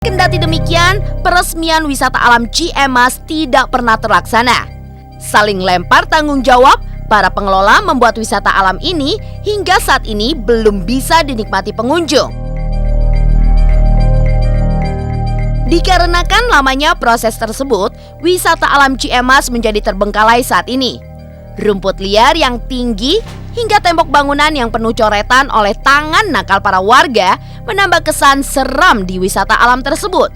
Kendati demikian, peresmian wisata alam Ciamas tidak pernah terlaksana. Saling lempar tanggung jawab, para pengelola membuat wisata alam ini hingga saat ini belum bisa dinikmati pengunjung. Dikarenakan lamanya proses tersebut, wisata alam Ciamas menjadi terbengkalai saat ini. Rumput liar yang tinggi hingga tembok bangunan yang penuh coretan oleh tangan nakal para warga menambah kesan seram di wisata alam tersebut.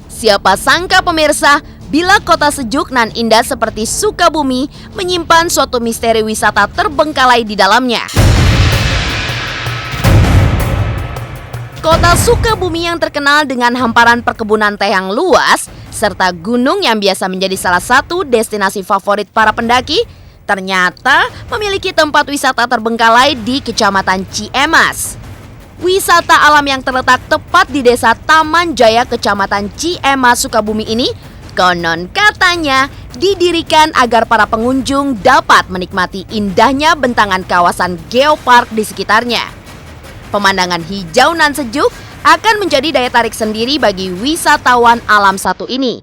Siapa sangka pemirsa, bila kota sejuk nan indah seperti Sukabumi menyimpan suatu misteri wisata terbengkalai di dalamnya. Kota Sukabumi yang terkenal dengan hamparan perkebunan teh yang luas, serta gunung yang biasa menjadi salah satu destinasi favorit para pendaki, ternyata memiliki tempat wisata terbengkalai di Kecamatan Ciamas. Wisata alam yang terletak tepat di desa Taman Jaya, Kecamatan Ciamas, Sukabumi ini, konon katanya didirikan agar para pengunjung dapat menikmati indahnya bentangan kawasan geopark di sekitarnya. Pemandangan hijau nan sejuk akan menjadi daya tarik sendiri bagi wisatawan alam satu ini.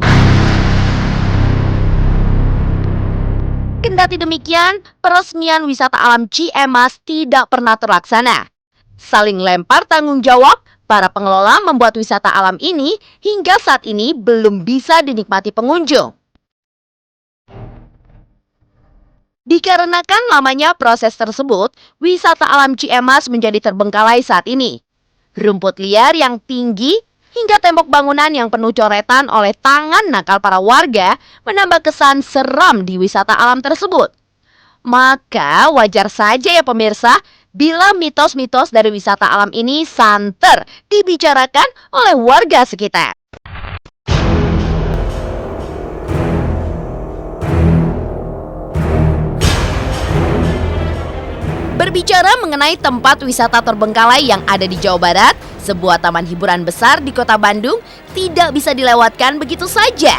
Kendati demikian, peresmian wisata alam Ciamas tidak pernah terlaksana. Saling lempar tanggung jawab, para pengelola membuat wisata alam ini hingga saat ini belum bisa dinikmati pengunjung. Dikarenakan lamanya proses tersebut, wisata alam Ciamas menjadi terbengkalai saat ini. Rumput liar yang tinggi hingga tembok bangunan yang penuh coretan oleh tangan nakal para warga menambah kesan seram di wisata alam tersebut. Maka wajar saja ya pemirsa, bila mitos-mitos dari wisata alam ini santer dibicarakan oleh warga sekitar. Berbicara mengenai tempat wisata terbengkalai yang ada di Jawa Barat, sebuah taman hiburan besar di kota Bandung tidak bisa dilewatkan begitu saja.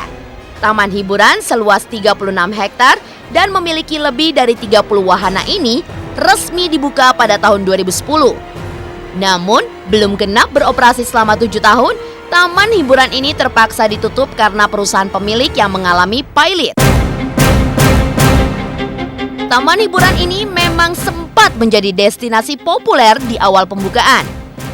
Taman hiburan seluas 36 hektar dan memiliki lebih dari 30 wahana ini resmi dibuka pada tahun 2010. Namun, belum genap beroperasi selama 7 tahun, taman hiburan ini terpaksa ditutup karena perusahaan pemilik yang mengalami pilot. Taman hiburan ini memang sempat menjadi destinasi populer di awal pembukaan.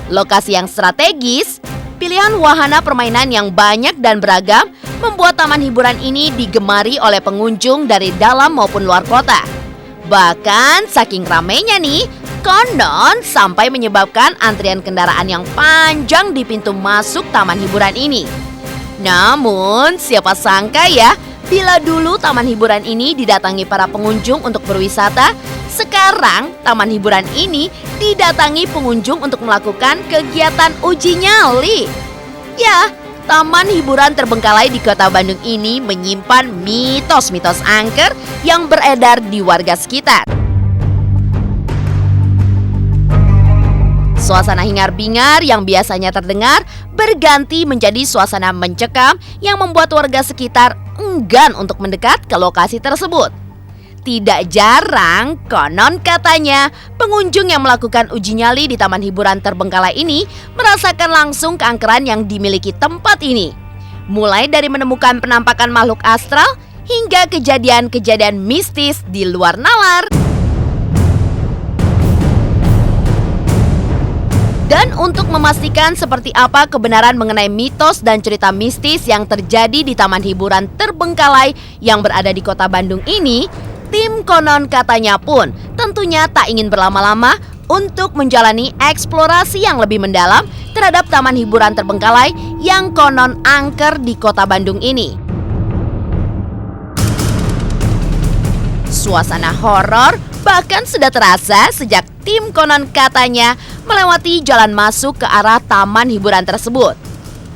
Lokasi yang strategis, pilihan wahana permainan yang banyak dan beragam membuat taman hiburan ini digemari oleh pengunjung dari dalam maupun luar kota. Bahkan saking ramainya nih, konon sampai menyebabkan antrian kendaraan yang panjang di pintu masuk taman hiburan ini. Namun siapa sangka ya, bila dulu taman hiburan ini didatangi para pengunjung untuk berwisata, sekarang taman hiburan ini didatangi pengunjung untuk melakukan kegiatan uji nyali. Ya, taman hiburan terbengkalai di kota Bandung ini menyimpan mitos-mitos angker yang beredar di warga sekitar. Suasana hingar-bingar yang biasanya terdengar berganti menjadi suasana mencekam yang membuat warga sekitar enggan untuk mendekat ke lokasi tersebut. Tidak jarang, konon katanya, pengunjung yang melakukan uji nyali di taman hiburan terbengkalai ini merasakan langsung keangkeran yang dimiliki tempat ini. Mulai dari menemukan penampakan makhluk astral hingga kejadian-kejadian mistis di luar nalar. Dan untuk memastikan seperti apa kebenaran mengenai mitos dan cerita mistis yang terjadi di taman hiburan terbengkalai yang berada di kota Bandung ini, tim konon katanya pun tentunya tak ingin berlama-lama untuk menjalani eksplorasi yang lebih mendalam terhadap taman hiburan terbengkalai yang konon angker di kota Bandung ini. Suasana horor bahkan sudah terasa sejak tim konon katanya melewati jalan masuk ke arah taman hiburan tersebut.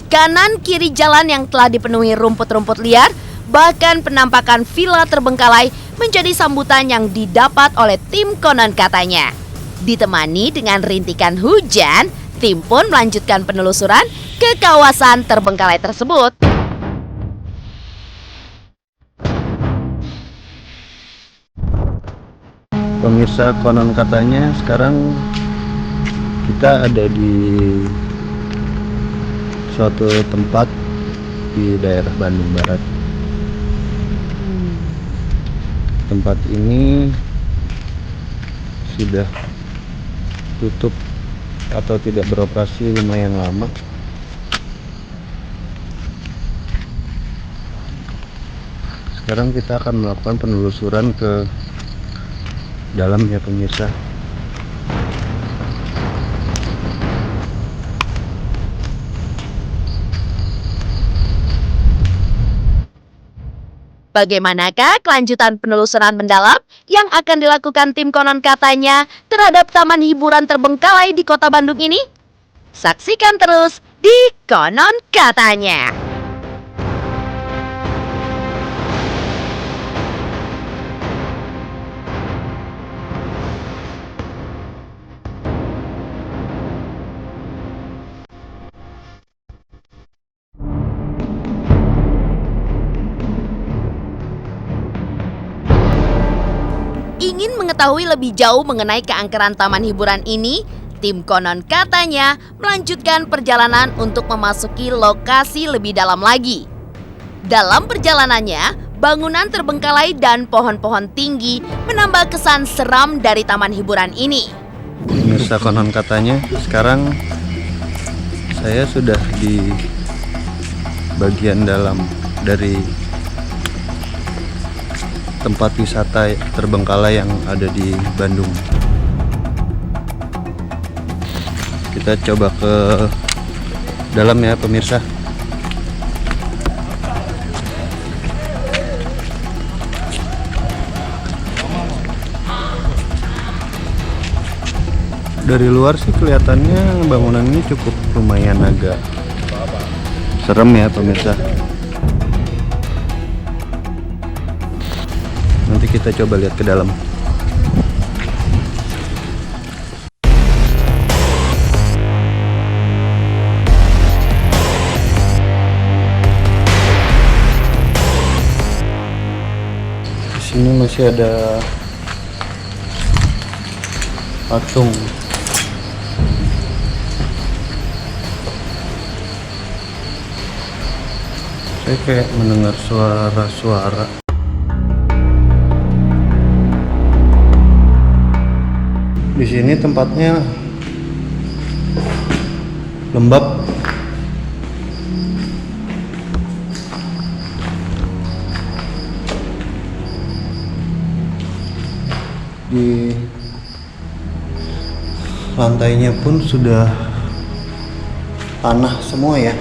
Kanan kiri jalan yang telah dipenuhi rumput-rumput liar, bahkan penampakan villa terbengkalai menjadi sambutan yang didapat oleh tim konon katanya. Ditemani dengan rintikan hujan, tim pun melanjutkan penelusuran ke kawasan terbengkalai tersebut. pemirsa, konon katanya sekarang kita ada di suatu tempat di daerah Bandung Barat. Tempat ini sudah tutup atau tidak beroperasi lumayan lama. Sekarang kita akan melakukan penelusuran ke dalam ya pemirsa. Bagaimanakah kelanjutan penelusuran mendalam yang akan dilakukan tim konon katanya terhadap taman hiburan terbengkalai di kota Bandung ini? Saksikan terus di Konon Katanya. Ingin mengetahui lebih jauh mengenai keangkeran taman hiburan ini, tim Konon Katanya melanjutkan perjalanan untuk memasuki lokasi lebih dalam lagi. Dalam perjalanannya, bangunan terbengkalai dan pohon-pohon tinggi menambah kesan seram dari taman hiburan ini. Pemirsa Konon Katanya, sekarang saya sudah di bagian dalam dari tempat wisata terbengkalai yang ada di Bandung. Kita coba ke dalam ya pemirsa. Dari luar sih kelihatannya bangunan ini cukup lumayan agak serem ya pemirsa. Nanti kita coba lihat ke dalam. Di sini masih ada patung. Saya kayak mendengar suara-suara. Di sini tempatnya lembab. Di lantainya pun sudah tanah semua ya.